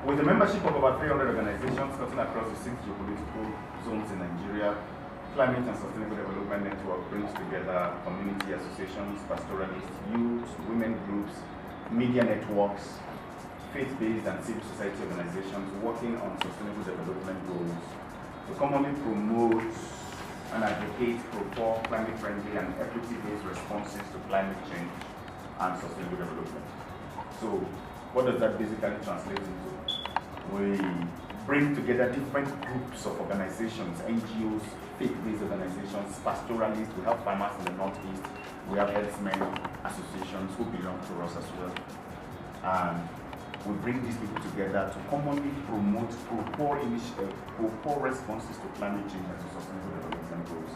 With the membership of over 300 organizations cutting across the 6 geopolitical zones in Nigeria, Climate and Sustainable Development Network brings together community associations, pastoralists, youth, women groups, media networks, faith-based and civil society organizations working on sustainable development goals to commonly promote and advocate for climate-friendly and equity-based responses to climate change and sustainable development. So, what does that basically translate into? We bring together different groups of organizations, NGOs, faith-based organizations, pastoralists. We have farmers in the Northeast. We have herdsmen associations who belong to us as well. And we bring these people together to commonly promote pro-poor responses to climate change and to sustainable development goals.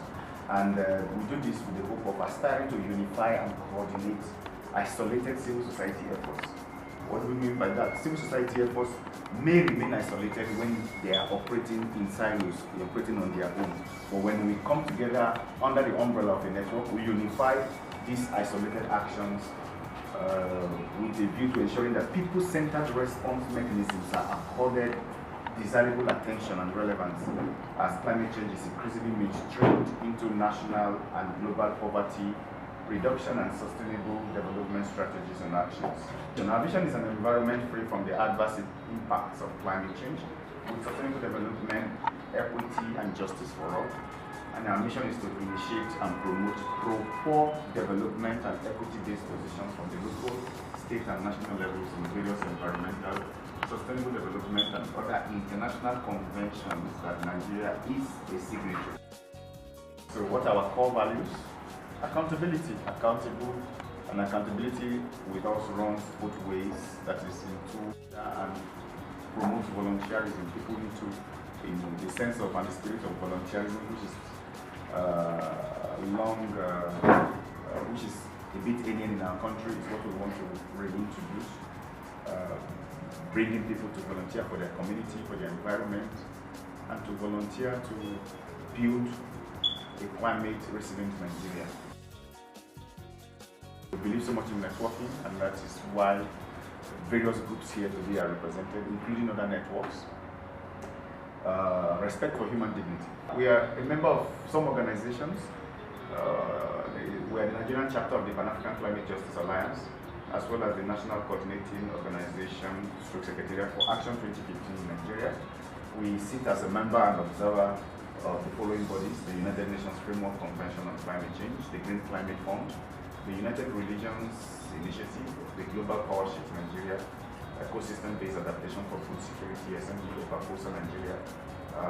And we do this with the hope of aspiring to unify and coordinate isolated civil society efforts. What do we mean by that? Civil society efforts may remain isolated when they are operating in silos, they're operating on their own. But when we come together under the umbrella of a network, we unify these isolated actions with a view to ensuring that people-centered response mechanisms are accorded desirable attention and relevance as climate change is increasingly mainstreamed into national and global poverty reduction and sustainable development strategies and actions. Our vision is an environment free from the adverse impacts of climate change, with sustainable development, equity, and justice for all. And our mission is to initiate and promote pro-poor development and equity-based positions from the local, state, and national levels in various environmental, sustainable development, and other international conventions that Nigeria is a signatory. So what are our core values? Accountability, and accountability with us runs both ways, that is into and promotes volunteerism. People need to, in the sense of and the spirit of volunteerism, which is which is a bit alien in our country, is what we want to reintroduce. Bringing people to volunteer for their community, for their environment, and to volunteer to build a climate resilient Nigeria. We believe so much in networking, and that is why various groups here today are represented, including other networks. Respect for human dignity. We are a member of some organizations. We are the Nigerian chapter of the Pan-African Climate Justice Alliance, as well as the National Coordinating Organization Secretariat for Action 2015 in Nigeria. We sit as a member and observer of the following bodies: the United Nations Framework Convention on Climate Change, the Green Climate Fund, the United Religions Initiative, the Global Powership Nigeria, Ecosystem-Based Adaptation for Food Security, SMDA, Proposal Nigeria,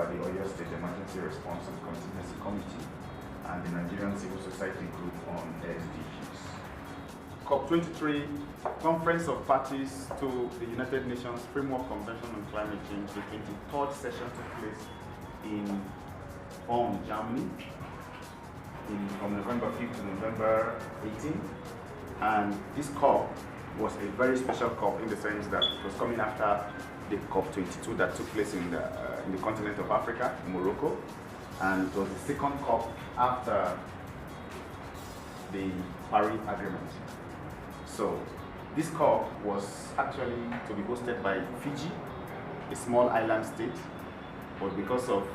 the Oyo State Emergency Response and Contingency Committee, and the Nigerian Civil Society Group on SDGs. COP23, Conference of Parties to the United Nations Framework Convention on Climate Change, the 23rd session took place in Bonn, Germany, from November 5th to November 18th. And this COP was a very special COP in the sense that it was coming after the COP22 that took place in the continent of Africa, in Morocco. And it was the second COP after the Paris Agreement. So this COP was actually to be hosted by Fiji, a small island state, but because of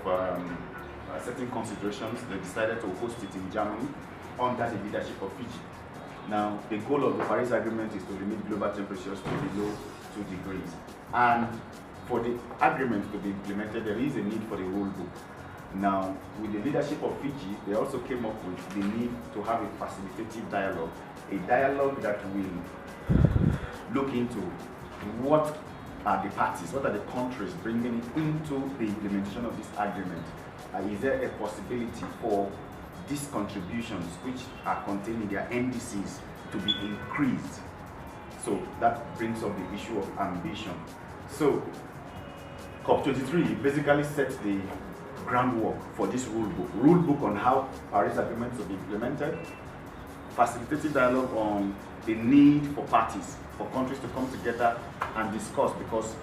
certain considerations, they decided to host it in Germany under the leadership of Fiji. Now, the goal of the Paris Agreement is to limit global temperatures to below 2 degrees. And for the agreement to be implemented, there is a need for the rule book. Now, with the leadership of Fiji, they also came up with the need to have a facilitative dialogue, a dialogue that will look into what are the parties, what are the countries bringing into the implementation of this agreement. Is there a possibility for these contributions, which are contained in their NDCs, to be increased? So that brings up the issue of ambition. So COP23 basically sets the groundwork for this rule book on how Paris Agreement will be implemented, facilitative dialogue on the need for parties, for countries to come together and discuss, because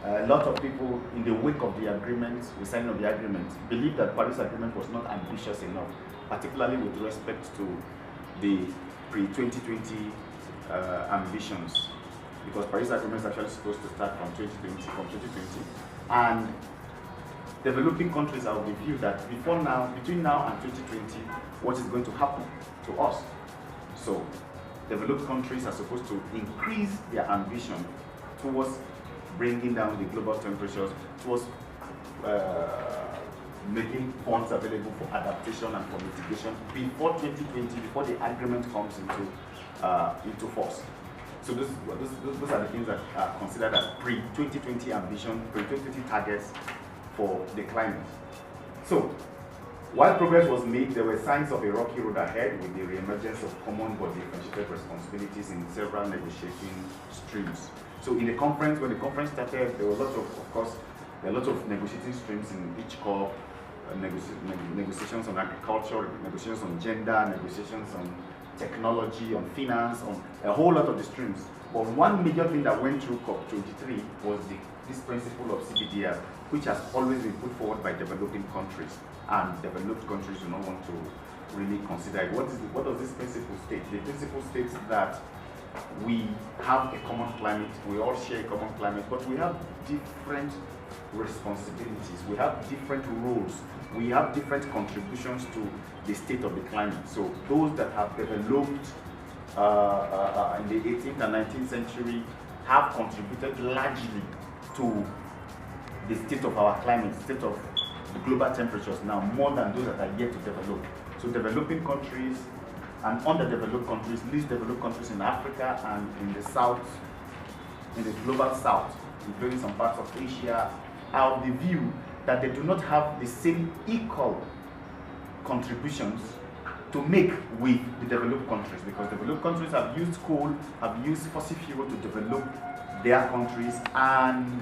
a lot of people in the wake of the agreement, the signing of the agreement, believe that Paris Agreement was not ambitious enough, particularly with respect to the pre-2020 ambitions. because Paris Agreement is actually supposed to start from 2020, and developing countries have reviewed that between now and 2020, what is going to happen to us. So developed countries are supposed to increase their ambition towards bringing down the global temperatures, towards making funds available for adaptation and for mitigation before 2020, before the agreement comes into force. So those are the things that are considered as pre-2020 ambition, pre-2020 targets for the climate. So while progress was made, there were signs of a rocky road ahead with the re-emergence of common but differentiated responsibilities in several negotiating streams. So in the conference, when the conference started, there were lots of course, there are lots of negotiating streams in each COP, negotiations on agriculture, negotiations on gender, negotiations on technology, on finance, on a whole lot of the streams. But one major thing that went through COP23 was this principle of CBDR, which has always been put forward by developing countries, and developed countries do not want to really consider it. What does this principle state? The principle states that we have a common climate, we all share a common climate, but we have different responsibilities, we have different roles, we have different contributions to the state of the climate. So those that have developed in the 18th and 19th century have contributed largely to the state of our climate, state of the global temperatures now, more than those that are yet to develop. So developing countries and underdeveloped countries, least developed countries in Africa and in the south, in the global south, including some parts of Asia, are of the view that they do not have the same equal contributions to make with the developed countries, because developed countries have used coal, have used fossil fuel to develop their countries, and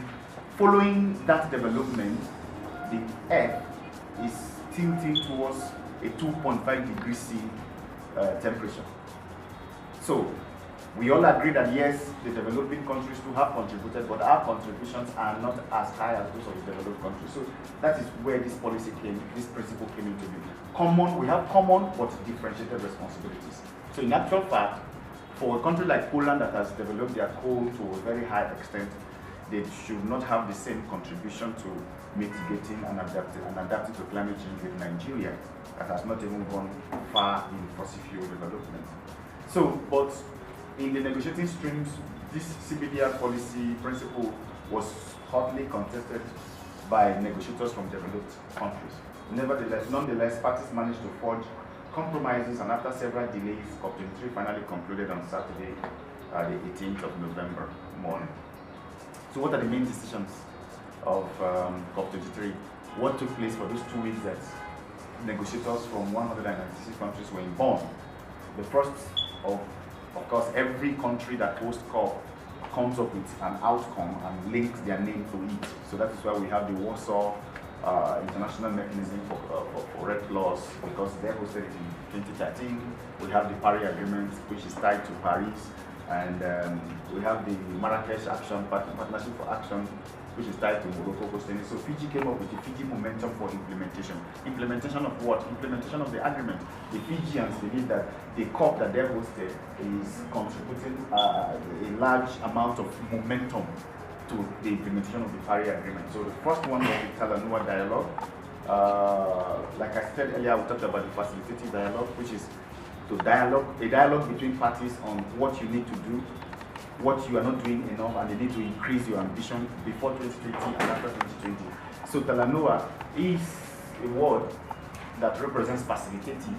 following that development, the Earth is tilting towards a 2.5 degrees C temperature. So we all agree that yes, the developing countries too have contributed, but our contributions are not as high as those of the developed countries. So that is where this policy came, this principle came into being. We have common but differentiated responsibilities. So in actual fact, for a country like Poland that has developed their coal to a very high extent, they should not have the same contribution to mitigating and adapting to climate change with Nigeria, that has not even gone far in fossil fuel development. So, but in the negotiating streams, this CBDR policy principle was hotly contested by negotiators from developed countries. Nonetheless, parties managed to forge compromises, and after several delays, COP23 finally concluded on Saturday, the 18th of November morning. So what are the main decisions of COP23? What took place for those 2 weeks that negotiators from 196 countries were involved? The first of course, every country that hosts COP comes up with an outcome and links their name to it. So that is why we have the Warsaw International Mechanism for Red Laws, because they hosted it in 2013. We have the Paris Agreement, which is tied to Paris, and we have the Marrakesh Partnership for Action, which is tied to Morocco hosting it. So Fiji came up with the Fiji Momentum for implementation. Implementation of what? Implementation of the agreement. The Fijians believe that the COP that they hosted is contributing a large amount of momentum to the implementation of the Paris Agreement. So the first one was the Talanoa Dialogue. Like I said earlier, we talked about the facilitative dialogue, which is a dialogue between parties on what you need to do, what you are not doing enough, and you need to increase your ambition before 2020 and after 2020. So Talanoa is a word that represents facilitative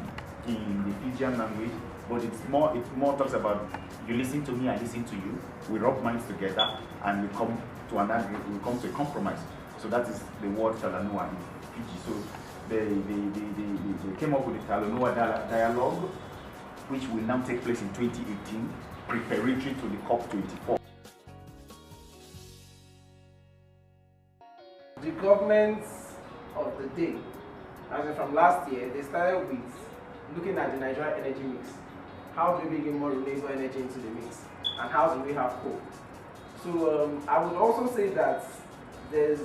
in the Fijian language, but it more talks about you listen to me, I listen to you, we rub minds together, and we come to an agreement, we come to a compromise. So that is the word Talanoa in Fiji. So they came up with the Talanoa Dialogue, which will now take place in 2018, preparatory to the COP24. The governments of the day, as in from last year, they started with looking at the Nigerian energy mix. How do we bring in more renewable energy into the mix? And how do we have coal? So I would also say that there's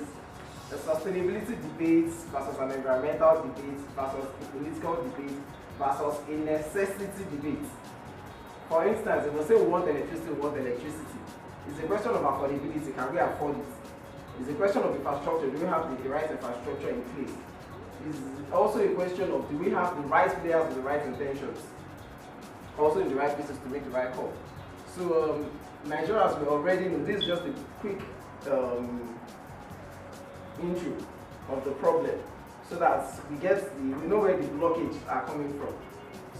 a sustainability debate versus an environmental debate versus a political debate versus a necessity debate. For instance, if we say we want electricity, It's a question of affordability. Can we afford it? It's a question of infrastructure. Do we have the right infrastructure in place? It's also a question of, do we have the right players with the right intentions? Also in the right places to make the right call. So Nigeria, as we already know, this is just a quick intro of the problem, so that we know where the blockage are coming from.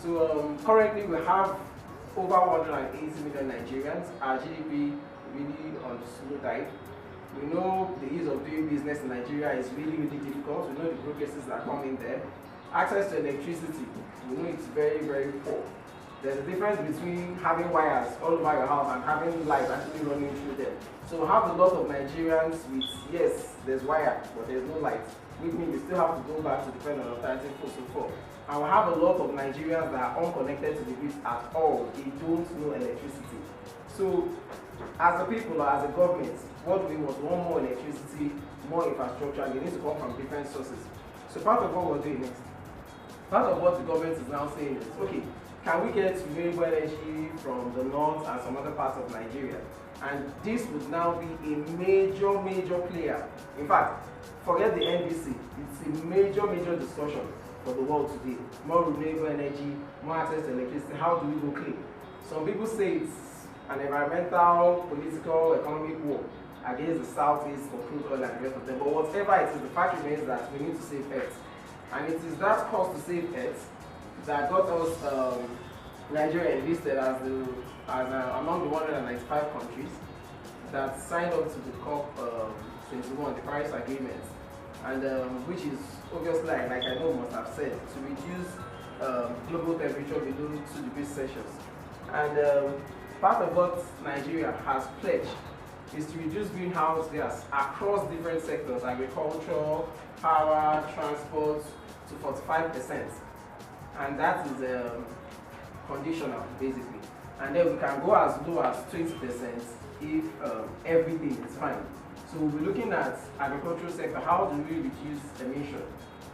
So currently we have over 180 million Nigerians. Our GDP really on the slow dive. We know the ease of doing business in Nigeria is really, really difficult. We know the bureaucracies that come in there. Access to electricity, we know it's very, very poor. There's a difference between having wires all over your house and having light actually running through them. So we have a lot of Nigerians with, yes, there's wire, but there's no light. Which means we still have to go back to depend on alternative fossil fuel. And we have a lot of Nigerians that are unconnected to the grid at all. They don't know electricity. So as a people or as a government, what we want more electricity, more infrastructure, and they need to come from different sources. So part of what we're doing next, part of what the government is now saying is, okay, can we get renewable energy from the north and some other parts of Nigeria? And this would now be a major, major player. In fact, forget the NDC, it's a major, major discussion for the world today. More renewable energy, more access to electricity, how do we go clean? Some people say it's an environmental, political, economic war against the Southeast for crude oil and the rest of them. But whatever it is, the fact remains that we need to save Earth. And it is that cost to save Earth that got us Nigeria enlisted as among the 195 countries that signed up to the COP21, the Paris Agreement, and which is obviously, like I know must have said, to reduce global temperature below 2 degrees Celsius. And part of what Nigeria has pledged is to reduce greenhouse gas across different sectors, agriculture, power, transport, to 45%. And that is conditional, basically. And then we can go as low as 20% if everything is fine. So we'll be looking at agricultural sector. How do we reduce emission?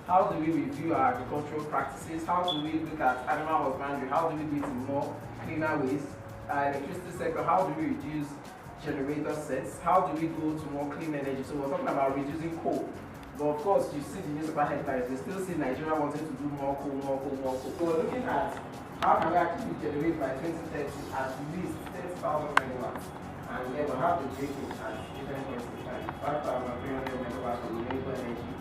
How do we review our agricultural practices? How do we look at animal husbandry? How do we do it in more cleaner ways? Electricity sector, how do we reduce generator sets? How do we go to more clean energy? So we're talking about reducing coal. But of course, you see the newspaper headlines, they still see Nigeria wanting to do more coal, more coal, more coal. So we're looking at how can we actually generate by 2030 at least 30,000 megawatts. And then we'll have the breaking at different points in time. 5,300 megawatts of renewable energy,